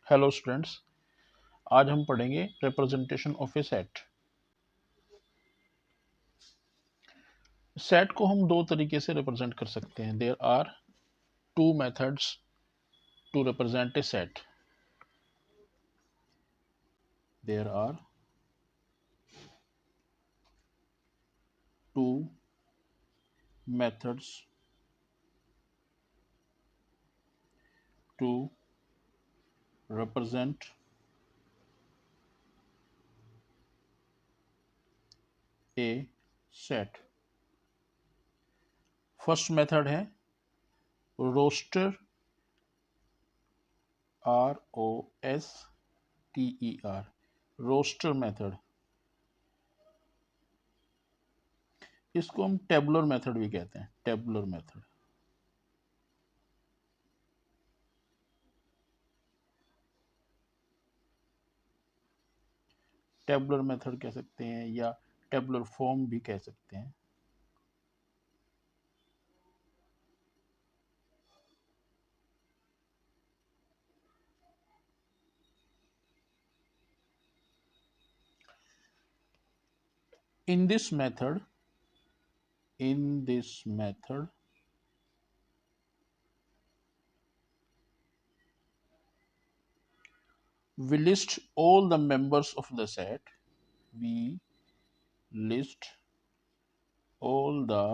Hello students. आज हम पढ़ेंगे representation of a set. Set को हम दो तरीके से रिप्रेजेंट कर सकते हैं। There are two methods to represent a set. There are two methods to represent a set. First method है रोस्टर, ROSTER, रोस्टर मेथड। इसको हम टेबुलर मेथड भी कहते हैं। टेबुलर मेथड, टेबुलर मेथड कह सकते हैं या टेबुलर फॉर्म भी कह सकते हैं। In this method, we list all the members of the set. We list all the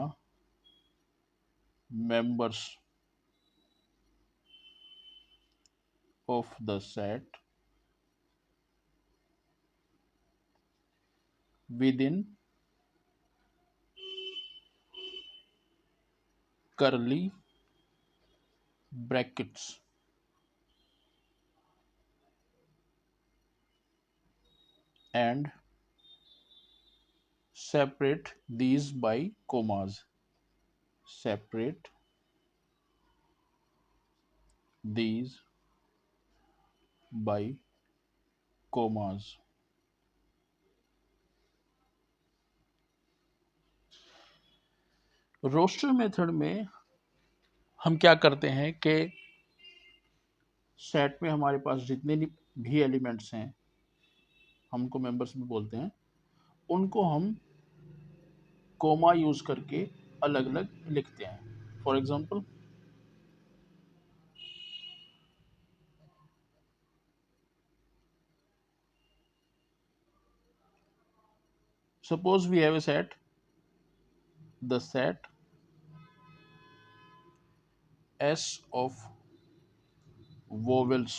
members of the set within curly brackets and separate these by commas. Separate these by commas. Roster method में हम क्या करते हैं कि set में हमारे पास जितने भी एलिमेंट्स हैं, हमको मेंबर्स भी बोलते हैं, उनको हम कोमा यूज करके अलग अलग लिखते हैं। For example, suppose we have a set, the set S of vowels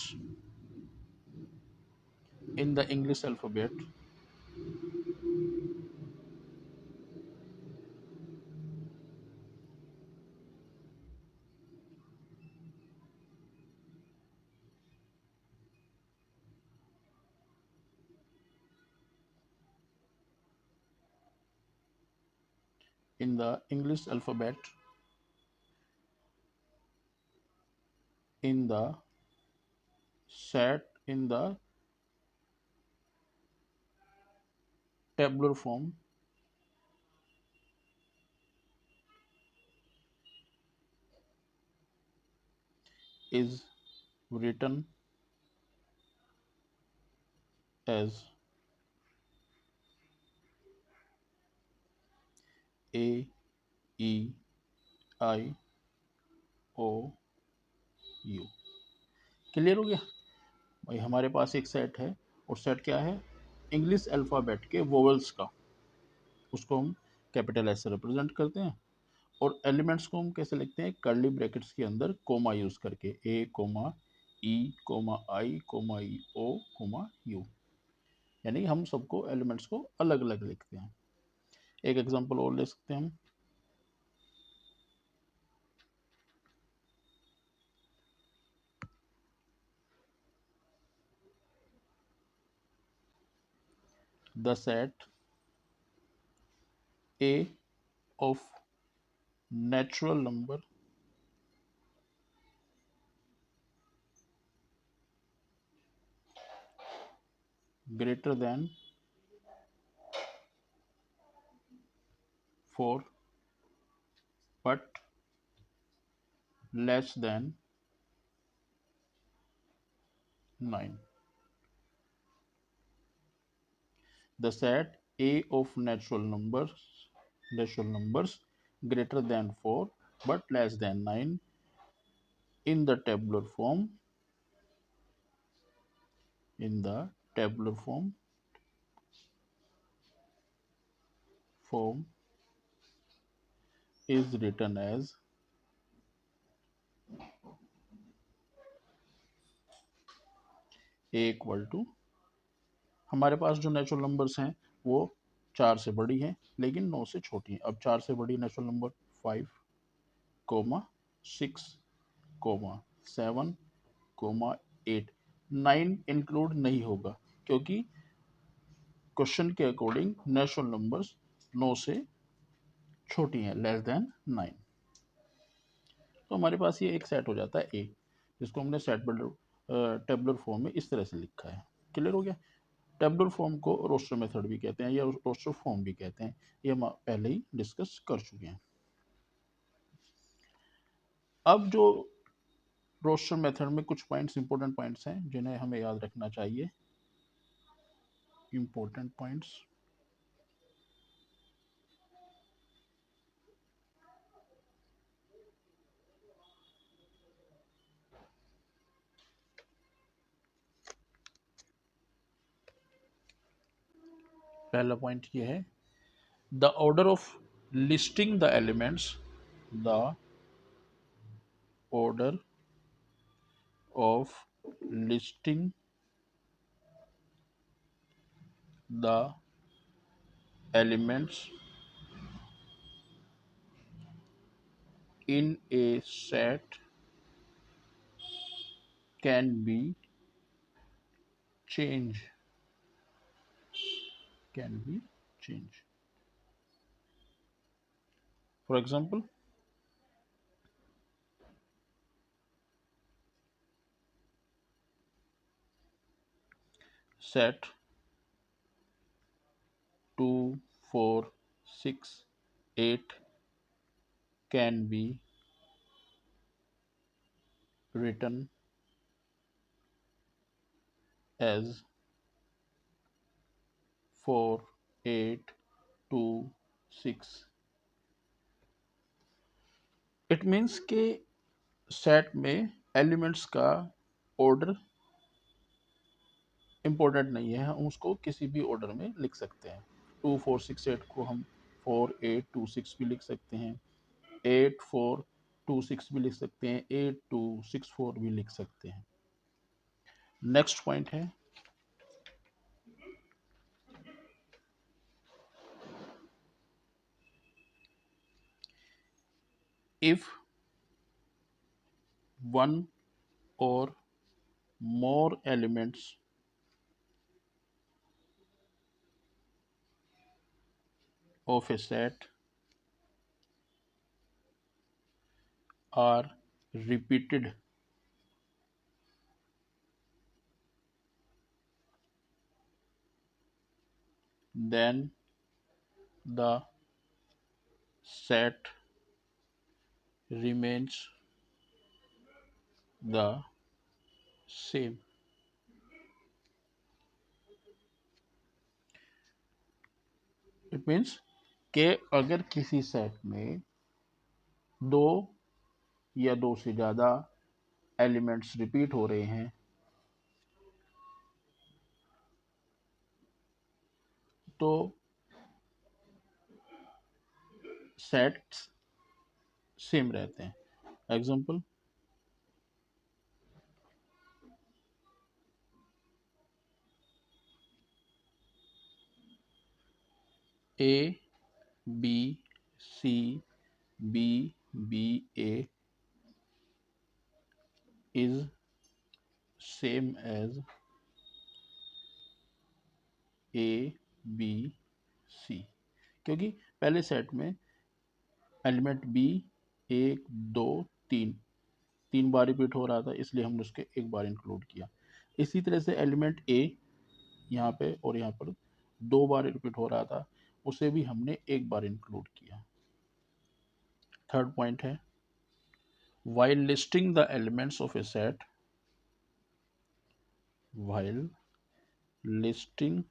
in the English alphabet in the English alphabet in the set in the tabular form is written as A E I O U। Clear हो गया भाई? हमारे पास एक set है और set क्या है? English alphabet के वोवेल्स का। उसको हम कैपिटल एस से रिप्रेजेंट करते हैं और एलिमेंट्स को हम कैसे लिखते हैं? कर्ली ब्रैकेट्स के अंदर कोमा यूज करके, A comma E comma I comma E O comma U. यानी हम सबको एलिमेंट्स को अलग अलग लिखते हैं। एक एग्जांपल और ले सकते हैं हम। The set A of natural number greater than 4 but less than 9. The set A of natural numbers greater than 4 but less than 9 in the tabular form is written as A equal to, हमारे पास जो natural numbers हैं वो 4 से बड़ी हैं लेकिन 9 से छोटी हैं। अब 4 से बड़ी नेचुरल नंबर 5, 6, 7, 8, 9 इंक्लूड नहीं होगा क्योंकि क्वेश्चन के अकॉर्डिंग नेचुरल नंबर्स 9 से छोटी हैं, लेस देन 9। तो हमारे पास ये एक सेट हो जाता है ए, जिसको हमने सेट टेबुलर फॉर्म में इस तरह से लिखा है। क्लियर हो गया। टेबुलर फॉर्म को रोस्टर मेथड भी कहते हैं या रोस्टर फॉर्म भी कहते हैं, ये हम पहले ही डिस्कस कर चुके हैं। अब जो रोस्टर मेथड में कुछ पॉइंट्स, इंपॉर्टेंट पॉइंट्स हैं जिन्हें हमें याद रखना चाहिए। इंपॉर्टेंट पॉइंट्स, पहला पॉइंट ये है, the order of listing the elements, the order of listing the elements in a set can be changed, for example, set 2, 4, 6, 8 can be written as 4, 8, 2, 6। It means के सेट में elements का order important नहीं है, हम उसको किसी भी order में लिख सकते हैं। 2, 4, 6, 8 को हम 4, 8, 2, 6 भी लिख सकते हैं, 8, 4, 2, 6 भी लिख सकते हैं, 8, 2, 6, 4 भी लिख सकते हैं। नेक्स्ट पॉइंट है, इफ वन और more elements of a set are repeated, then the set remains the same। It means कि अगर किसी सेट में दो या दो से ज़्यादा एलिमेंट्स रिपीट हो रहे हैं तो सेट्स सेम रहते हैं। Example, A B C B B A is same as A B C, क्योंकि पहले सेट में एलिमेंट बी 1 2 3 बार रिपीट हो रहा था, इसलिए हमने उसके एक बार इंक्लूड किया। इसी तरह से एलिमेंट ए यहाँ पे और यहाँ पर 2 बार रिपीट हो रहा था, उसे भी हमने एक बार इंक्लूड किया। थर्ड पॉइंट है, while listing the elements of a set while listing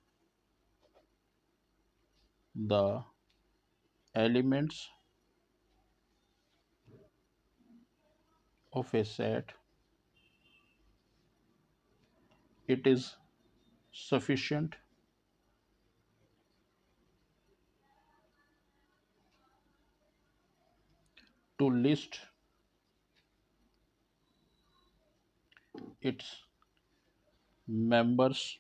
the elements of a set, it is sufficient to list its members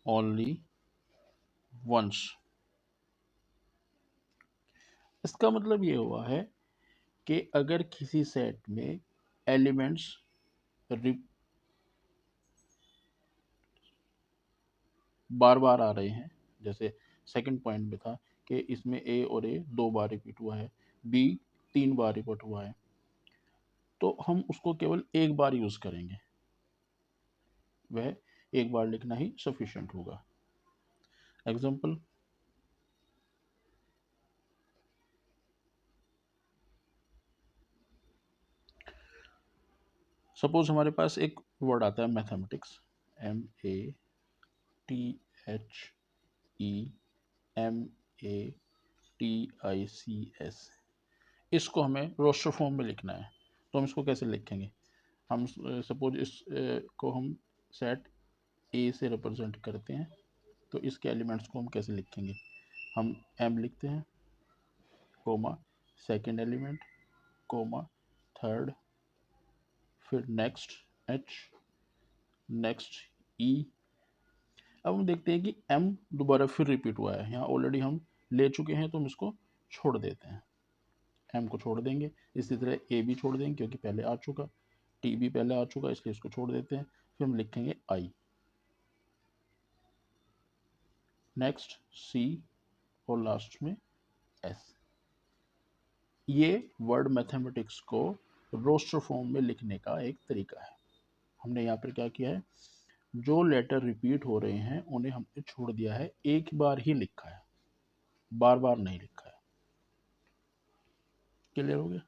only once। इसका मतलब ये हुआ है कि अगर किसी सेट में एलिमेंट्स बार बार आ रहे हैं, जैसे सेकंड पॉइंट में था कि इसमें ए और ए 2 बार रिपीट हुआ है, बी 3 बार रिपीट हुआ है, तो हम उसको केवल एक बार यूज करेंगे, वह एक बार लिखना ही सफिशिएंट होगा। एग्जाम्पल, सपोज हमारे पास एक वर्ड आता है मैथमेटिक्स, MATHEMATICS, इसको हमें रोस्टर फॉर्म में लिखना है, तो हम इसको कैसे लिखेंगे? हम सपोज इस को हम सेट ए से रिप्रेजेंट करते हैं, तो इसके एलिमेंट्स को हम कैसे लिखेंगे? हम एम लिखते हैं, comma second element, comma third, फिर नेक्स्ट एच, नेक्स्ट ई। अब हम देखते हैं कि एम दोबारा फिर रिपीट हुआ है, यहाँ ऑलरेडी हम ले चुके हैं, तो हम इसको छोड़ देते हैं, एम को छोड़ देंगे। इसी तरह ए भी छोड़ देंगे क्योंकि पहले आ चुका, टी भी पहले आ चुका, इसलिए इसको छोड़ देते हैं। फिर हम लिखेंगे आई, नेक्स्ट सी और लास्ट में एस। ये वर्ड मैथमेटिक्स को रोस्टर फॉर्म में लिखने का एक तरीका है। हमने यहाँ पर क्या किया है, जो लेटर रिपीट हो रहे हैं उन्हें हमने छोड़ दिया है, एक बार ही लिखा है, बार बार नहीं लिखा है। क्लियर हो गया?